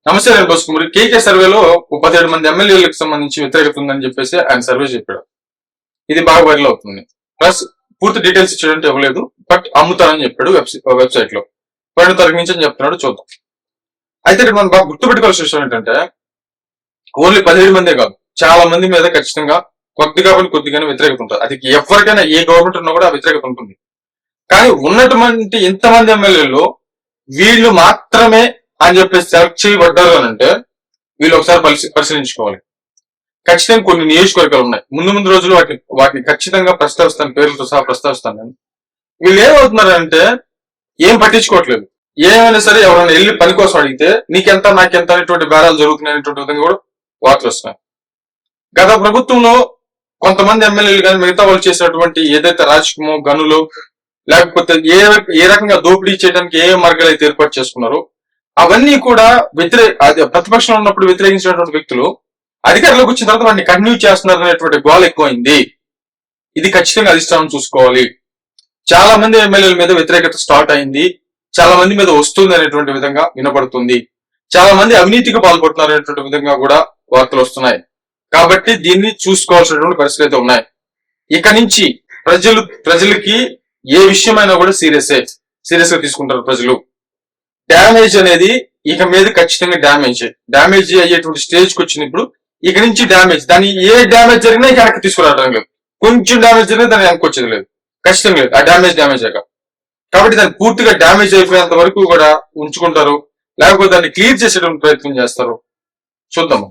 నమస్తే నేను బస్కుమరి. కేకే సర్వేలో 17 మంది ఎమ్మెల్యేలకు సంబంధించి వ్యతిరేకత ఉందని చెప్పేసి ఆయన సర్వే చెప్పాడు. ఇది బాగా వైరల్ అవుతుంది. ప్లస్ పూర్తి డీటెయిల్స్ ఇచ్చాడంటే ఇవ్వలేదు, బట్ అమ్ముతారని చెప్పాడు వెబ్సైట్ లో. 12 తారీఖు నుంచి అని చెప్తున్నాడు, చూద్దాం. అయితే మనం బాగా గుర్తుపెట్టుకోవాల్సిన విషయం ఏంటంటే ఓన్లీ 17 మందే కాదు, చాలా మంది మీద ఖచ్చితంగా కొద్దిగానే వ్యతిరేకత ఉంటుంది. అది ఎవరికైనా ఏ గవర్నమెంట్ ఉన్నా కూడా ఆ వ్యతిరేకత ఉంటుంది. కానీ ఉన్నటువంటి ఇంతమంది ఎమ్మెల్యేలు వీళ్ళు మాత్రమే అని చెప్పేసి సెలెక్ట్ చేయబడ్డారు అని అంటే వీళ్ళు ఒకసారి పరిశీలించుకోవాలి. ఖచ్చితంగా కొన్ని నియోజకవర్గాలు ఉన్నాయి, ముందు రోజులు వాటిని ఖచ్చితంగా ప్రస్తావిస్తాను, పేర్లతో సహా ప్రస్తావిస్తాను. నేను వీళ్ళు ఏమవుతున్నారంటే ఏం పట్టించుకోవట్లేదు. ఏమైనా సరే ఎవరైనా వెళ్ళి పని కోసం అడిగితే నీకెంత నాకెంత అనేటువంటి బేరాలు జరుగుతున్నాయి అనేటువంటి విధంగా కూడా వార్తలు వస్తున్నాయి. గత ప్రభుత్వంలో కొంతమంది ఎమ్మెల్యేలు కానీ మిగతా వాళ్ళు చేసినటువంటి ఏదైతే రాజకీయమో గనులు లేకపోతే ఏ రకంగా దోపిడీ చేయడానికి ఏ మార్గాలు అయితే ఏర్పాటు చేసుకున్నారో అవన్నీ కూడా ప్రతిపక్షంలో ఉన్నప్పుడు వ్యతిరేకించినటువంటి వ్యక్తులు అధికారంలోకి వచ్చిన తర్వాత వాటిని కంటిన్యూ చేస్తున్నారు అనేటువంటి గోల్ ఎక్కువైంది. ఇది ఖచ్చితంగా అధిష్టానం చూసుకోవాలి. చాలా మంది ఎమ్మెల్యేల మీద వ్యతిరేకత స్టార్ట్ అయింది, చాలా మంది మీద వస్తుంది అనేటువంటి విధంగా వినపడుతుంది. చాలా మంది అవినీతికి పాల్పడుతున్నారు అనేటువంటి విధంగా కూడా వార్తలు వస్తున్నాయి. కాబట్టి దీన్ని చూసుకోవాల్సినటువంటి పరిస్థితులు అయితే ఉన్నాయి. ఇక నుంచి ప్రజలకి ఏ విషయమైనా కూడా సీరియస్ గా తీసుకుంటారు ప్రజలు. డ్యామేజ్ అనేది ఇక మీద ఖచ్చితంగా డ్యామేజ్ అయ్యేటువంటి స్టేజ్కి వచ్చినప్పుడు ఇక నుంచి దాన్ని ఏ డ్యామేజ్ జరిగినా ఇక వెనక్కి తీసుకురావడం లేదు. కొంచెం డ్యామేజ్ జరిగినా దాన్ని వెనక్కి వచ్చేది లేదు, ఖచ్చితంగా లేదు. ఆ డ్యామేజ్ అయ్యాక కాబట్టి దాన్ని పూర్తిగా డ్యామేజ్ అయిపోయేంత వరకు కూడా ఉంచుకుంటారు, లేకపోతే దాన్ని క్లియర్ చేసేటువంటి ప్రయత్నం చేస్తారు. చూద్దాము.